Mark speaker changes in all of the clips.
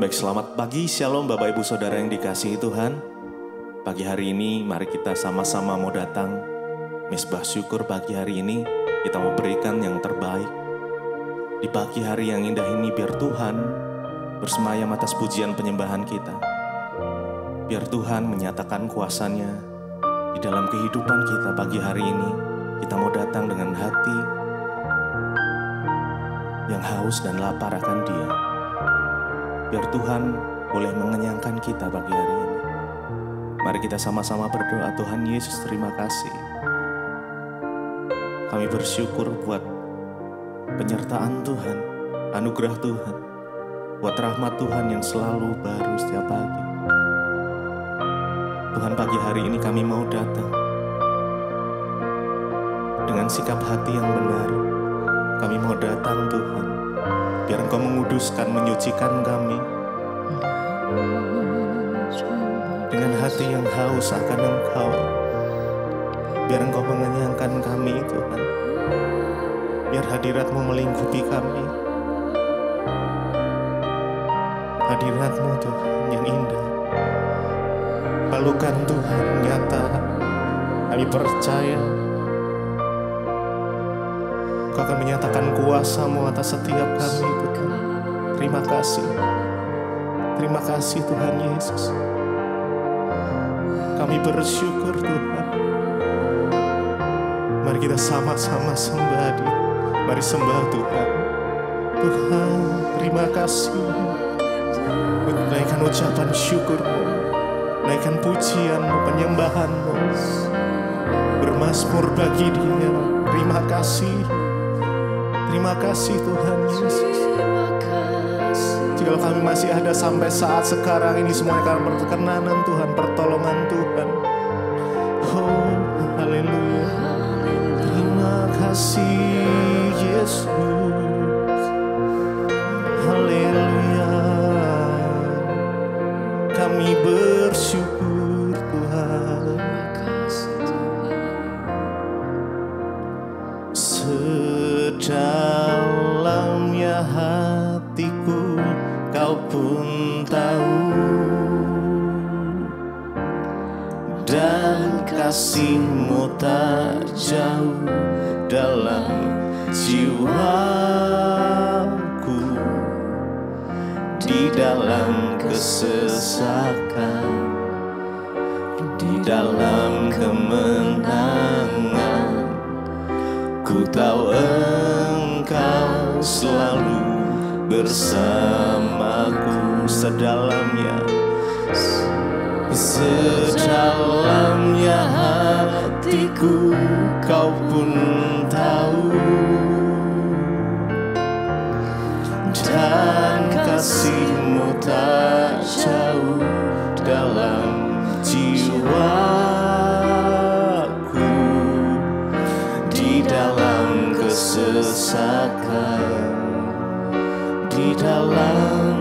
Speaker 1: Baik, selamat pagi, shalom Bapak Ibu Saudara yang dikasihi Tuhan. Pagi hari ini mari kita sama-sama mau datang misbah syukur. Pagi hari ini kita mau berikan yang terbaik. Di pagi hari yang indah ini biar Tuhan bersemayam atas pujian penyembahan kita. Biar Tuhan menyatakan kuasa-Nya di dalam kehidupan kita. Pagi hari ini kita mau datang dengan hati yang haus dan lapar akan Dia. Biar Tuhan boleh mengenyangkan kita pagi hari ini. Mari kita sama-sama berdoa. Tuhan Yesus, terima kasih. Kami bersyukur buat penyertaan Tuhan, anugerah Tuhan, buat rahmat Tuhan yang selalu baru setiap pagi. Tuhan, pagi hari ini kami mau datang dengan sikap hati yang benar. Kami mau datang Tuhan, biar Engkau menguduskan, menyucikan kami dengan hati yang haus akan Engkau. Biar Engkau mengenyangkan kami Tuhan. Biar hadirat-Mu melingkupi kami. Hadirat-Mu Tuhan yang indah, pelukan Tuhan nyata. Kami percaya Kau akan menyatakan kuasa-Mu atas setiap kami Tuhan. Terima kasih. Terima kasih Tuhan Yesus. Kami bersyukur Tuhan. Mari kita sama-sama sembah Dia. Mari sembah Tuhan. Tuhan, terima kasih. Naikkan ucapan syukur-Mu, naikkan pujian-Mu, penyembahan-Mu, bermazmur bagi Dia. Terima kasih. Terima kasih Tuhan Yesus. Jika kami masih ada sampai saat sekarang ini, semuanya karena perkenanan Tuhan, pertolongan Tuhan. Oh, haleluya. Terima kasih Yesus. Haleluya. Kami bersyukur Tuhan. Sedalamnya hatiku Kau pun tahu, dan kasih-Mu tak jauh dalam jiwaku. Di dalam kesesakan, di dalam kemenangan, ku tahu Engkau selalu bersamaku. Sedalamnya hatiku Kau pun tahu, dan kasih-Mu tak jauh dalam jiwaku. Di dalam kesesakan, di dalam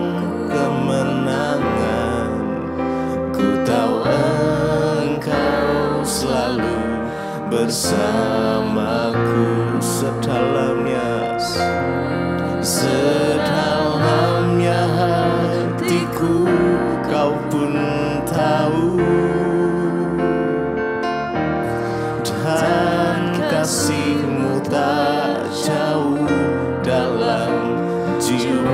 Speaker 1: kemenangan, ku tahu Engkau selalu bersamaku. Sedalamnya hatiku Kau pun tahu, dan kasih-Mu tak jauh dalam jiwaku.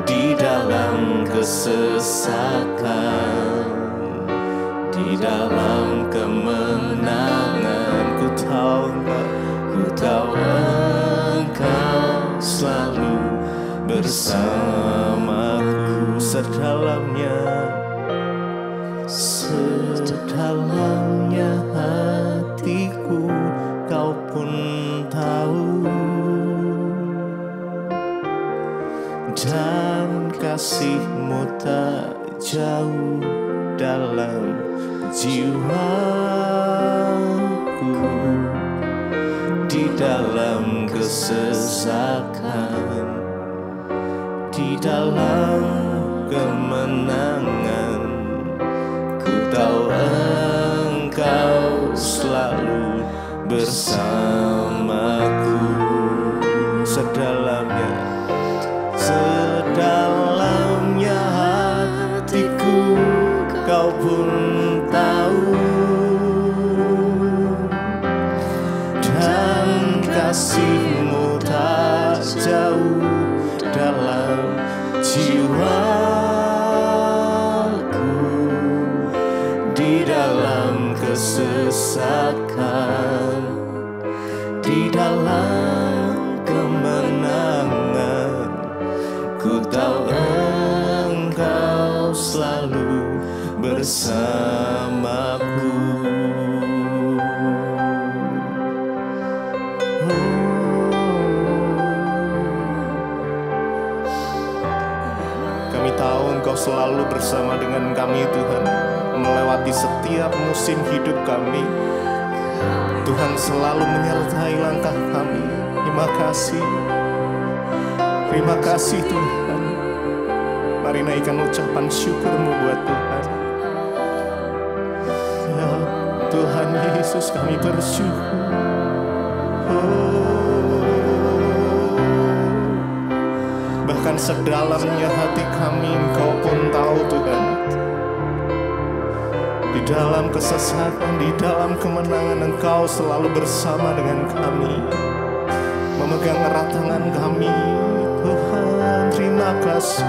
Speaker 1: Di dalam kesesakan, di dalam kemenangan, ku tahu Engkau selalu bersamaku. Sedalamnya hatiku Kau pun tahu, dan kasih-Mu tak jauh dalam jiwaku. Di dalam kesesakan, di dalam kemenangan, ku tahu Engkau selalu bersamaku. Sedalamnya Kau pun tahu, dan kasih-Mu tak jauh dalam jiwaku. Di dalam kesesakan, di dalam kemenangan, ku tahu Engkau selalu bersamaku. Kami tahu Engkau selalu bersama dengan kami, Tuhan, melewati setiap musim hidup kami. Tuhan selalu menyertai langkah kami. Terima kasih. Terima kasih Tuhan. Mari naikkan ucapan syukur-Mu buat Tuhan. Ya Tuhan Yesus, kami bersyukur. Bahkan sedalamnya hati kami Engkau pun tahu, Tuhan. Di dalam kesesatan, di dalam kemenangan, Engkau selalu bersama dengan kami, memegang erat tangan kami. Tuhan, terima kasih.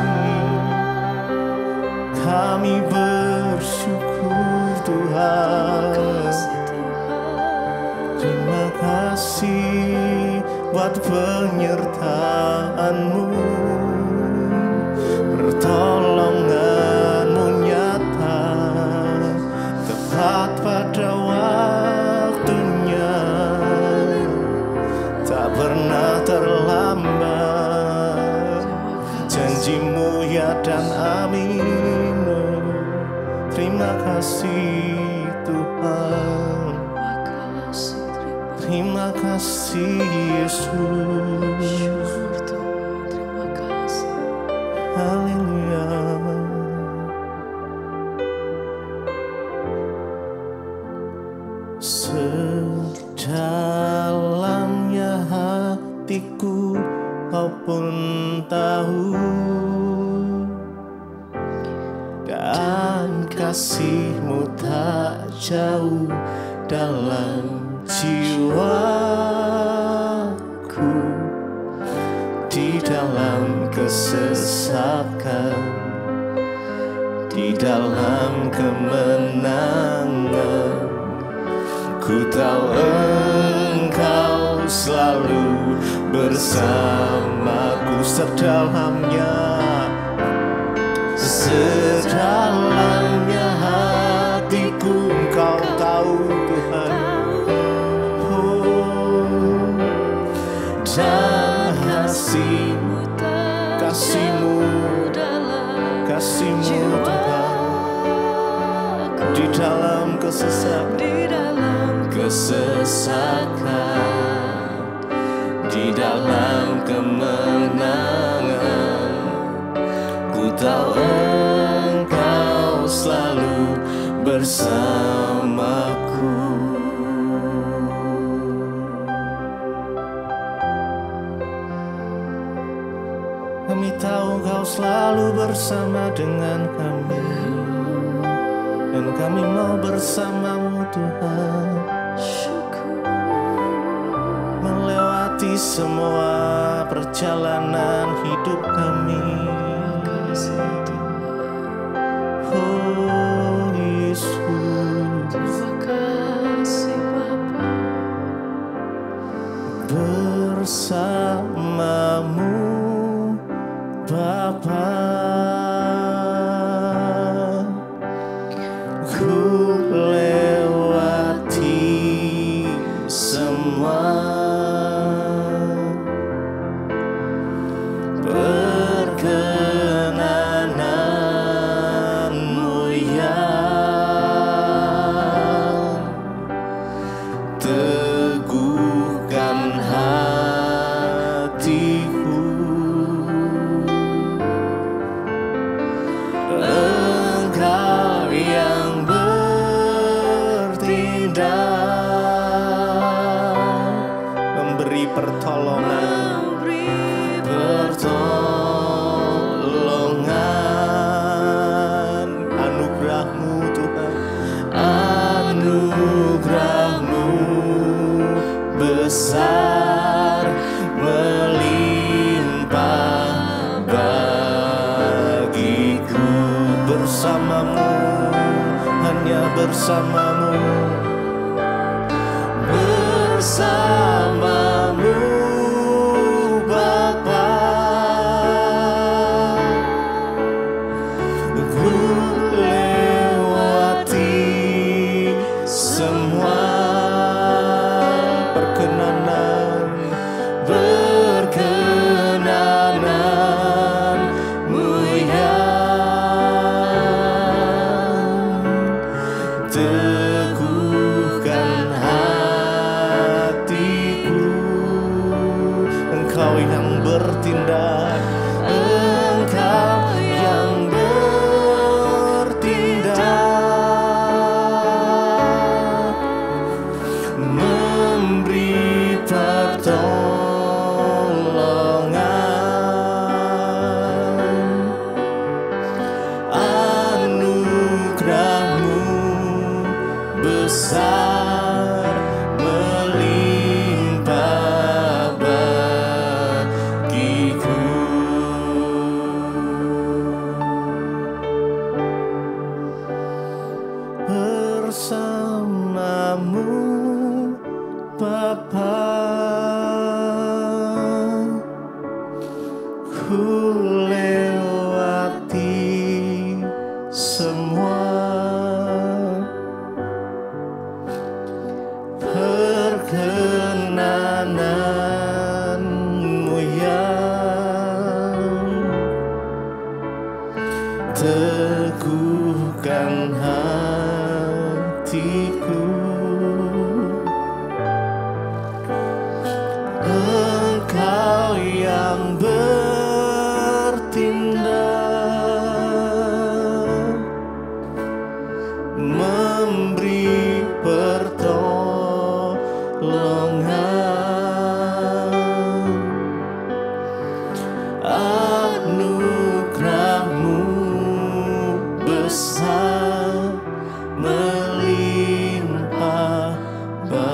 Speaker 1: Kami bersyukur, Tuhan. Terima kasih buat penyertaan-Mu, pertolongan-Mu nyata, tepat pada waktunya, tak pernah terlambat. Janji-Mu ya dan amin. Terima kasih Tuhan. Terima kasih Yesus.
Speaker 2: Terima kasih.
Speaker 1: Haleluya. Sedalamnya hatiku Kau pun tahu, dan kasih-Mu tak jauh dalam jiwaku. Di dalam kesesakan, di dalam kemenangan, ku tahu Engkau selalu bersamaku. Sedalamnya hatiku Engkau tahu, Tuhan. Dan kasih-Mu Tuhan, di dalam kesesakan, di dalam kemenangan, ku tahu Engkau selalu bersamaku. Kami tahu Kau selalu bersama dengan kami, dan kami mau bersama-Mu Tuhan, melewati semua perjalanan hidup kami. Oh Yesus,
Speaker 2: Terima kasih Bapa.
Speaker 1: bersama-Mu Bapa, ku lewati semua perkenan bersamamu, hanya bersamamu, bersamamu Bapa. Ku lewati semua perkenananmu ya. Teguhkan hatiku, Engkau yang bertindak, Engkau yang bertindak, memberi pertolongan. Anugerah-Mu besar melimpah bagiku. Bersamamu Bapa, ku lewati semua perkenananmu ya. Teguhkan hatiku, Engkau yang bertindak, memberi pertolongan. Anugerah-Mu besar melimpah bagiku.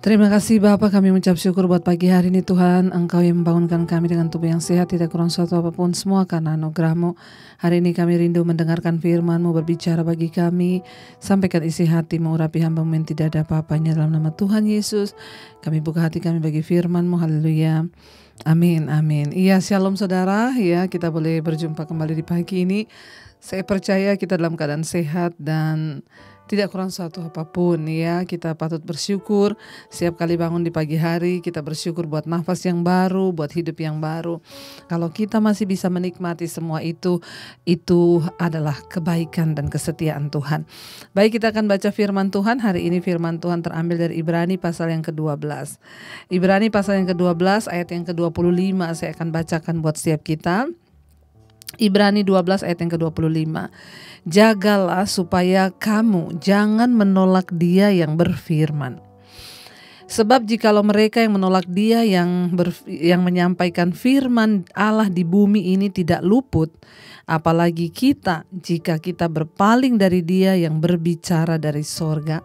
Speaker 3: Terima kasih Bapa, kami mengucap syukur buat pagi hari ini Tuhan. Engkau yang membangunkan kami dengan tubuh yang sehat, tidak kurang suatu apapun, semua karena anugerah-Mu. Hari ini kami rindu mendengarkan firman-Mu berbicara bagi kami. Sampaikan isi hati, mengurapi hamba-Mu yang tidak ada apa-apanya, dalam nama Tuhan Yesus. Kami buka hati kami bagi firman-Mu, haleluya. Amin, amin. Iya, shalom saudara. Ya, kita boleh berjumpa kembali di pagi ini. Saya percaya kita dalam keadaan sehat dan tidak kurang suatu apapun ya. Kita patut bersyukur setiap kali bangun di pagi hari. Kita bersyukur buat nafas yang baru, buat hidup yang baru. Kalau kita masih bisa menikmati semua itu adalah kebaikan dan kesetiaan Tuhan. Baik, kita akan baca firman Tuhan. Hari ini firman Tuhan terambil dari Ibrani pasal yang ke-12. Ibrani pasal yang ke-12 ayat yang ke-25 saya akan bacakan buat setiap kita. Ibrani 12 ayat yang ke-25. Jagalah supaya kamu jangan menolak Dia yang berfirman. Sebab jikalau mereka yang menolak Dia yang menyampaikan firman Allah di bumi ini tidak luput, apalagi kita jika kita berpaling dari Dia yang berbicara dari sorga.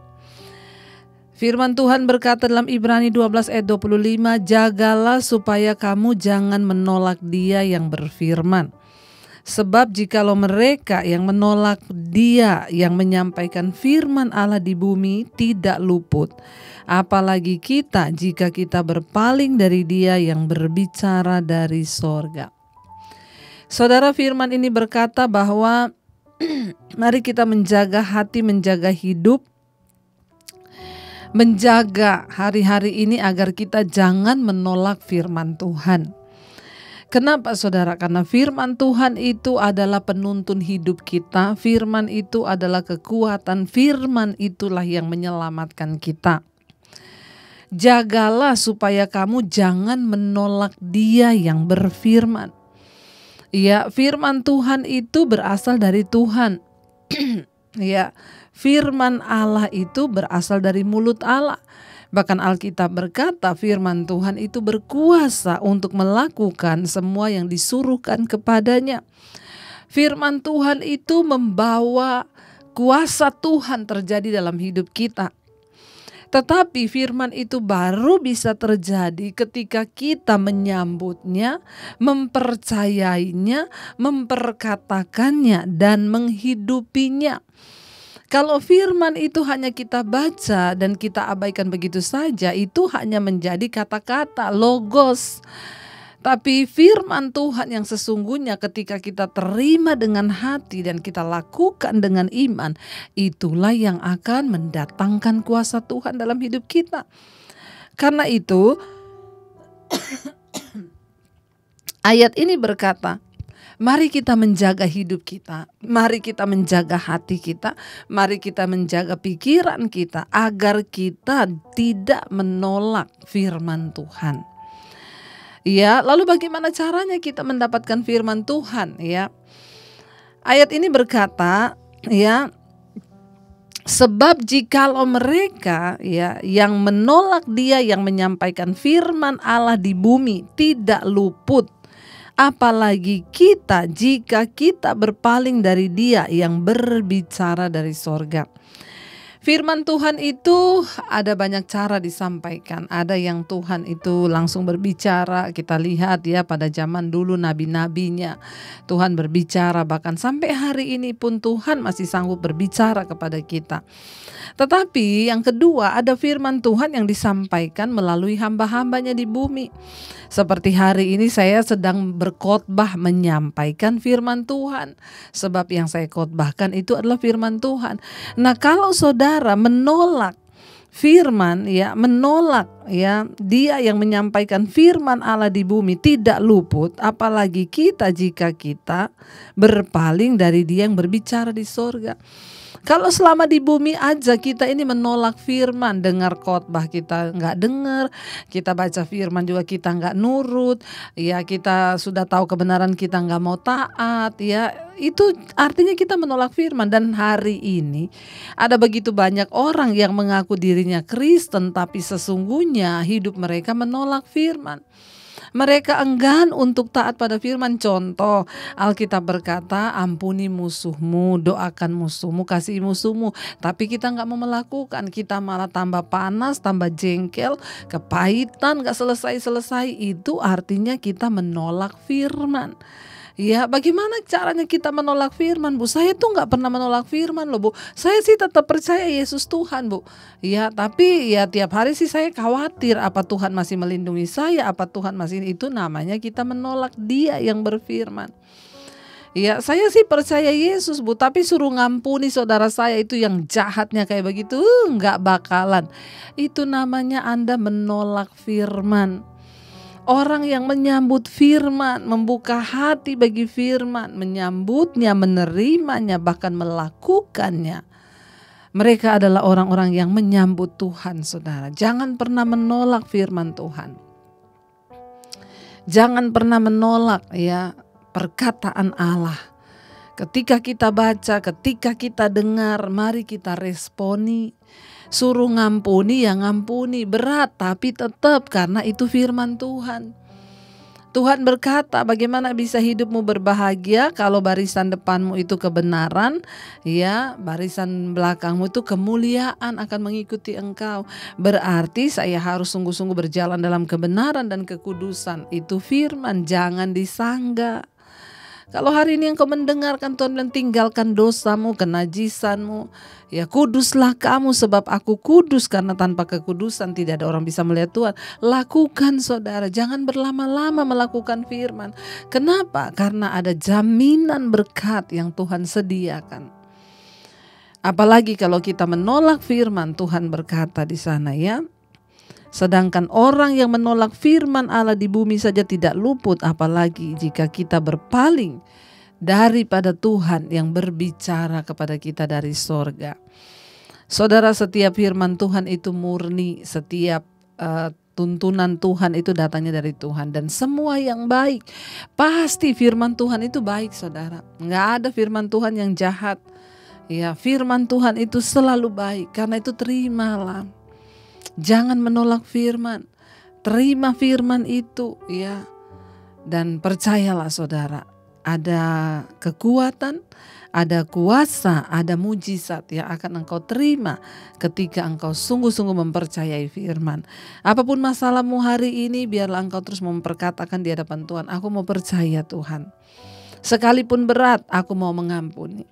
Speaker 3: Firman Tuhan berkata dalam Ibrani 12 ayat 25, jagalah supaya kamu jangan menolak Dia yang berfirman. Sebab jikalau mereka yang menolak Dia yang menyampaikan firman Allah di bumi tidak luput, apalagi kita jika kita berpaling dari Dia yang berbicara dari sorga. Saudara, firman ini berkata bahwa mari kita menjaga hati, menjaga hidup, menjaga hari-hari ini agar kita jangan menolak firman Tuhan. Kenapa saudara? Karena firman Tuhan itu adalah penuntun hidup kita. Firman itu adalah kekuatan. Firman itulah yang menyelamatkan kita. Jagalah supaya kamu jangan menolak Dia yang berfirman. Ya, firman Tuhan itu berasal dari Tuhan. Ya, firman Allah itu berasal dari mulut Allah. Bahkan Alkitab berkata firman Tuhan itu berkuasa untuk melakukan semua yang disuruhkan kepadanya. Firman Tuhan itu membawa kuasa Tuhan terjadi dalam hidup kita. Tetapi firman itu baru bisa terjadi ketika kita menyambutnya, mempercayainya, memperkatakannya, dan menghidupinya. Kalau firman itu hanya kita baca dan kita abaikan begitu saja, itu hanya menjadi kata-kata, logos. Tapi firman Tuhan yang sesungguhnya ketika kita terima dengan hati dan kita lakukan dengan iman, itulah yang akan mendatangkan kuasa Tuhan dalam hidup kita. Karena itu, ayat ini berkata, mari kita menjaga hidup kita, mari kita menjaga hati kita, mari kita menjaga pikiran kita agar kita tidak menolak firman Tuhan. Ya, lalu bagaimana caranya kita mendapatkan firman Tuhan? Ya, ayat ini berkata, ya, sebab jikalau mereka ya yang menolak Dia yang menyampaikan firman Allah di bumi tidak luput, apalagi kita jika kita berpaling dari Dia yang berbicara dari sorga. Firman Tuhan itu ada banyak cara disampaikan. Ada yang Tuhan itu langsung berbicara. Kita lihat ya pada zaman dulu nabi-nabinya Tuhan berbicara. Bahkan sampai hari ini pun Tuhan masih sanggup berbicara kepada kita. Tetapi yang kedua, ada firman Tuhan yang disampaikan melalui hamba-hambanya di bumi. Seperti hari ini saya sedang berkhotbah menyampaikan firman Tuhan. Sebab yang saya khotbahkan itu adalah firman Tuhan. Nah, kalau saudara menolak firman, ya, menolak ya Dia yang menyampaikan firman Allah di bumi tidak luput, apalagi kita jika kita berpaling dari Dia yang berbicara di sorga. Kalau selama di bumi aja kita ini menolak firman, dengar khotbah kita nggak dengar, kita baca firman juga kita nggak nurut, ya kita sudah tahu kebenaran kita nggak mau taat, ya itu artinya kita menolak firman. Dan hari ini ada begitu banyak orang yang mengaku dirinya Kristen tapi sesungguhnya hidup mereka menolak firman. Mereka enggan untuk taat pada firman. Contoh, Alkitab berkata, ampuni musuhmu, doakan musuhmu, kasihi musuhmu. Tapi kita gak mau melakukan, kita malah tambah panas, tambah jengkel, kepahitan, gak selesai-selesai. Itu artinya kita menolak firman. Ya, bagaimana caranya kita menolak firman, Bu? Saya tuh gak pernah menolak firman loh, Bu. Saya sih tetap percaya Yesus Tuhan, Bu. Ya, tapi ya tiap hari sih saya khawatir apa Tuhan masih melindungi saya, apa Tuhan masih, itu namanya kita menolak Dia yang berfirman. Ya, saya sih percaya Yesus, Bu, tapi suruh ngampuni saudara saya itu yang jahatnya kayak begitu, gak bakalan. Itu namanya Anda menolak firman. Orang yang menyambut firman, membuka hati bagi firman, menyambutnya, menerimanya, bahkan melakukannya. Mereka adalah orang-orang yang menyambut Tuhan, saudara. Jangan pernah menolak firman Tuhan. Jangan pernah menolak ya perkataan Allah. Ketika kita baca, ketika kita dengar, mari kita responi. Suruh ngampuni ya ngampuni, berat tapi tetap karena itu firman Tuhan. Tuhan berkata, bagaimana bisa hidupmu berbahagia kalau barisan depanmu itu kebenaran, ya barisan belakangmu itu kemuliaan akan mengikuti engkau. Berarti saya harus sungguh-sungguh berjalan dalam kebenaran dan kekudusan. Itu firman, jangan disanggah. Kalau hari ini engkau mendengarkan Tuhan bilang tinggalkan dosamu, kenajisanmu, ya kuduslah kamu sebab aku kudus, karena tanpa kekudusan tidak ada orang bisa melihat Tuhan. Lakukan saudara, jangan berlama-lama melakukan firman. Kenapa? Karena ada jaminan berkat yang Tuhan sediakan. Apalagi kalau kita menolak firman, Tuhan berkata di sana ya. Sedangkan orang yang menolak firman Allah di bumi saja tidak luput, apalagi jika kita berpaling daripada Tuhan yang berbicara kepada kita dari sorga. Saudara, setiap firman Tuhan itu murni, setiap tuntunan Tuhan itu datangnya dari Tuhan. Dan semua yang baik, pasti firman Tuhan itu baik saudara. Nggak ada firman Tuhan yang jahat. Ya, firman Tuhan itu selalu baik, karena itu terimalah. Jangan menolak firman, terima firman itu ya. Dan percayalah saudara, ada kekuatan, ada kuasa, ada mujizat yang akan engkau terima ketika engkau sungguh-sungguh mempercayai firman. Apapun masalahmu hari ini, biarlah engkau terus memperkatakan di hadapan Tuhan, aku mau percaya Tuhan. Sekalipun berat, aku mau mengampuni.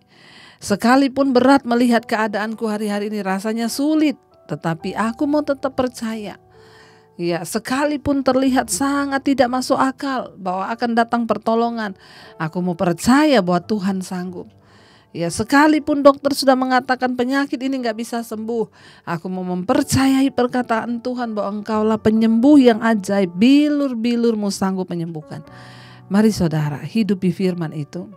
Speaker 3: Sekalipun berat melihat keadaanku hari-hari ini rasanya sulit, tetapi aku mau tetap percaya. Ya, sekalipun terlihat sangat tidak masuk akal bahwa akan datang pertolongan, aku mau percaya bahwa Tuhan sanggup. Ya, sekalipun dokter sudah mengatakan penyakit ini gak bisa sembuh, aku mau mempercayai perkataan Tuhan bahwa Engkaulah penyembuh yang ajaib, bilur-bilurmu sanggup menyembuhkan. Mari saudara, hidupi firman itu.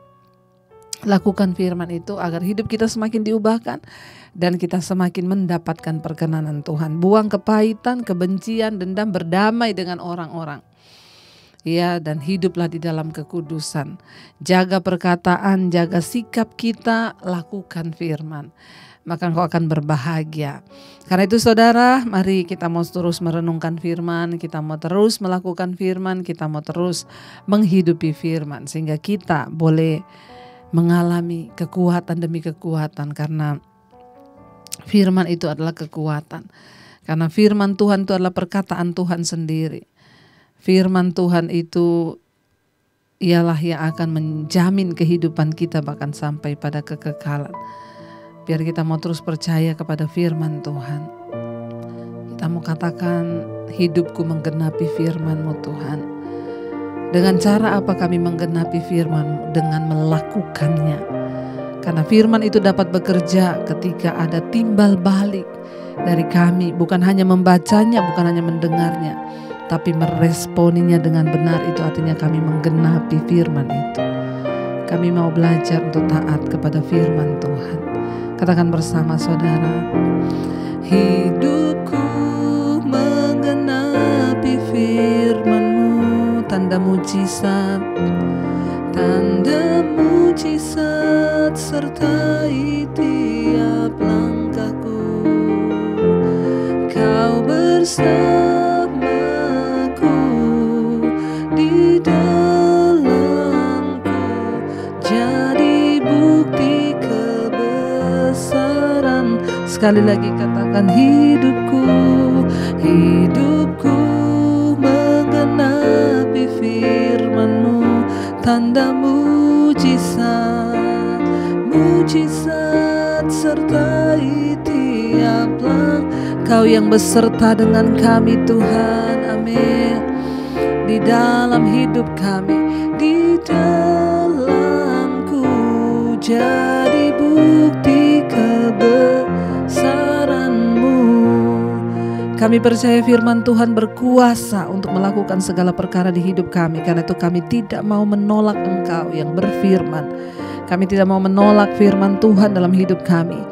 Speaker 3: Lakukan firman itu agar hidup kita semakin diubahkan dan kita semakin mendapatkan perkenanan Tuhan. Buang kepahitan, kebencian, dendam, berdamai dengan orang-orang. Ya, dan hiduplah di dalam kekudusan. Jaga perkataan, jaga sikap kita, lakukan firman. Maka engkau akan berbahagia. Karena itu saudara, mari kita mau terus merenungkan firman, kita mau terus melakukan firman, kita mau terus menghidupi firman. Sehingga kita boleh mengalami kekuatan demi kekuatan, karena firman itu adalah kekuatan. Karena firman Tuhan itu adalah perkataan Tuhan sendiri. Firman Tuhan itu ialah yang akan menjamin kehidupan kita bahkan sampai pada kekekalan. Biar kita mau terus percaya kepada firman Tuhan. Kita mau katakan, hidupku menggenapi firman-Mu Tuhan. Dengan cara apa kami menggenapi firman-Mu? Dengan melakukannya. Karena firman itu dapat bekerja ketika ada timbal balik dari kami. Bukan hanya membacanya, bukan hanya mendengarnya, tapi meresponinya dengan benar. Itu artinya kami menggenapi firman itu. Kami mau belajar untuk taat kepada firman Tuhan. Katakan bersama saudara, hidupku menggenapi firman-Mu. Tanda mujizat, tanda mujizat sertai tiap langkahku. Kau bersamaku di dalamku, jadi bukti kebesaran. Sekali lagi katakan, hidupku menggenapi firman-Mu. Tanda mujizat sertai tiap langkah. Kau yang beserta dengan kami Tuhan, amin. Di dalam hidup kami, di dalamku, jadi bukti kebesaran-Mu. Kami percaya firman Tuhan berkuasa untuk melakukan segala perkara di hidup kami. Karena itu kami tidak mau menolak Engkau yang berfirman. Kami tidak mau menolak firman Tuhan dalam hidup kami.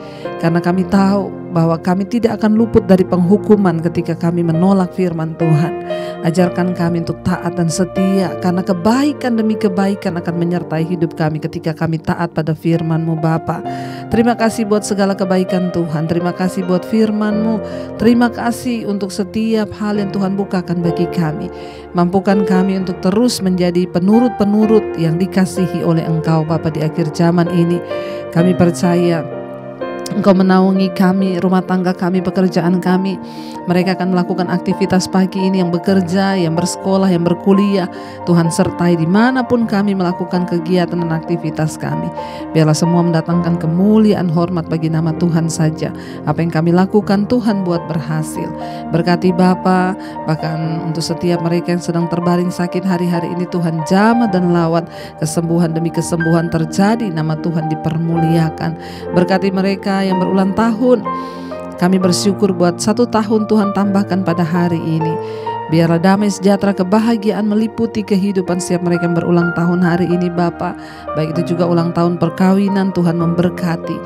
Speaker 3: Karena kami tahu bahwa kami tidak akan luput dari penghukuman ketika kami menolak firman Tuhan. Ajarkan kami untuk taat dan setia, karena kebaikan demi kebaikan akan menyertai hidup kami ketika kami taat pada firman-Mu Bapa. Terima kasih buat segala kebaikan Tuhan. Terima kasih buat firman-Mu. Terima kasih untuk setiap hal yang Tuhan bukakan bagi kami. Mampukan kami untuk terus menjadi penurut-penurut yang dikasihi oleh Engkau Bapa di akhir zaman ini. Kami percaya Engkau menaungi kami, rumah tangga kami, pekerjaan kami. Mereka akan melakukan aktivitas pagi ini, yang bekerja, yang bersekolah, yang berkuliah. Tuhan sertai dimanapun kami melakukan kegiatan dan aktivitas kami. Biarlah semua mendatangkan kemuliaan hormat bagi nama Tuhan saja. Apa yang kami lakukan Tuhan buat berhasil. Berkati Bapa, bahkan untuk setiap mereka yang sedang terbaring sakit hari-hari ini, Tuhan jamah dan lawat. Kesembuhan demi kesembuhan terjadi, nama Tuhan dipermuliakan. Berkati mereka yang berulang tahun. Kami bersyukur buat 1 tahun Tuhan tambahkan pada hari ini. Biarlah damai sejahtera kebahagiaan meliputi kehidupan setiap mereka yang berulang tahun hari ini Bapa. Baik itu juga ulang tahun perkawinan, Tuhan memberkati.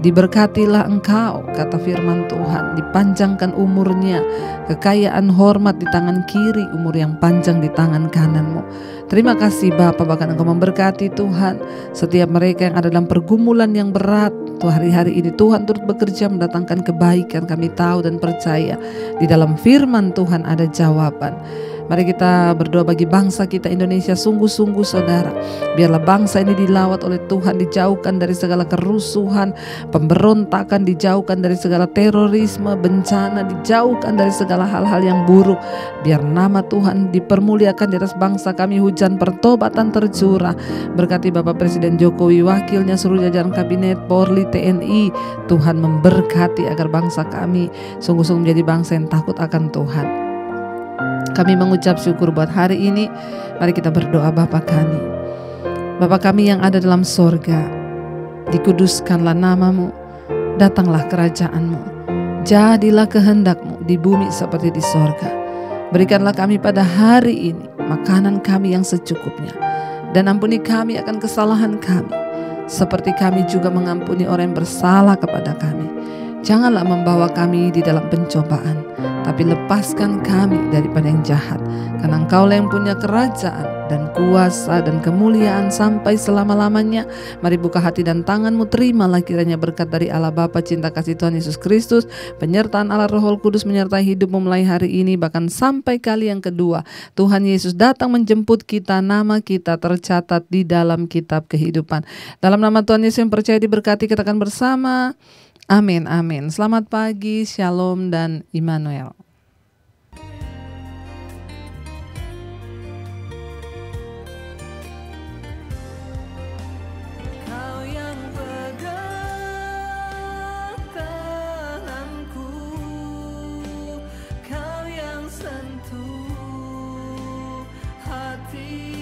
Speaker 3: Diberkatilah Engkau, kata firman Tuhan, dipanjangkan umurnya, kekayaan hormat di tangan kiri, umur yang panjang di tangan kanan-Mu. Terima kasih Bapa, bahkan Engkau memberkati Tuhan setiap mereka yang ada dalam pergumulan yang berat. Hari-hari ini Tuhan turut bekerja mendatangkan kebaikan. Kami tahu dan percaya di dalam firman Tuhan ada jawaban. Mari kita berdoa bagi bangsa kita Indonesia. Sungguh-sungguh saudara, biarlah bangsa ini dilawat oleh Tuhan, dijauhkan dari segala kerusuhan, pemberontakan, dijauhkan dari segala terorisme, bencana, dijauhkan dari segala hal-hal yang buruk. Biar nama Tuhan dipermuliakan di atas bangsa kami, hujan pertobatan tercurah. Berkati Bapak Presiden Jokowi, wakilnya, seluruh jajaran kabinet, Polri, TNI. Tuhan memberkati agar bangsa kami sungguh-sungguh menjadi bangsa yang takut akan Tuhan. Kami mengucap syukur buat hari ini. Mari kita berdoa. Bapa kami, Bapa kami yang ada dalam sorga, dikuduskanlah namamu, datanglah kerajaanmu, jadilah kehendakmu di bumi seperti di sorga. Berikanlah kami pada hari ini makanan kami yang secukupnya, dan ampuni kami akan kesalahan kami, seperti kami juga mengampuni orang yang bersalah kepada kami. Janganlah membawa kami di dalam pencobaan, tapi lepaskan kami daripada yang jahat. Karena Engkaulah yang punya kerajaan dan kuasa dan kemuliaan sampai selama-lamanya. Mari buka hati dan tanganmu, terimalah kiranya berkat dari Allah Bapa, cinta kasih Tuhan Yesus Kristus, penyertaan Allah Roh Kudus menyertai hidupmu mulai hari ini bahkan sampai kali yang kedua. Tuhan Yesus datang menjemput kita, nama kita tercatat di dalam kitab kehidupan. Dalam nama Tuhan Yesus yang percaya diberkati, kita akan bersama. Amin, amin. Selamat pagi, Shalom dan Immanuel.
Speaker 4: Kau yang pegang tanganku, kau yang sentuh hati.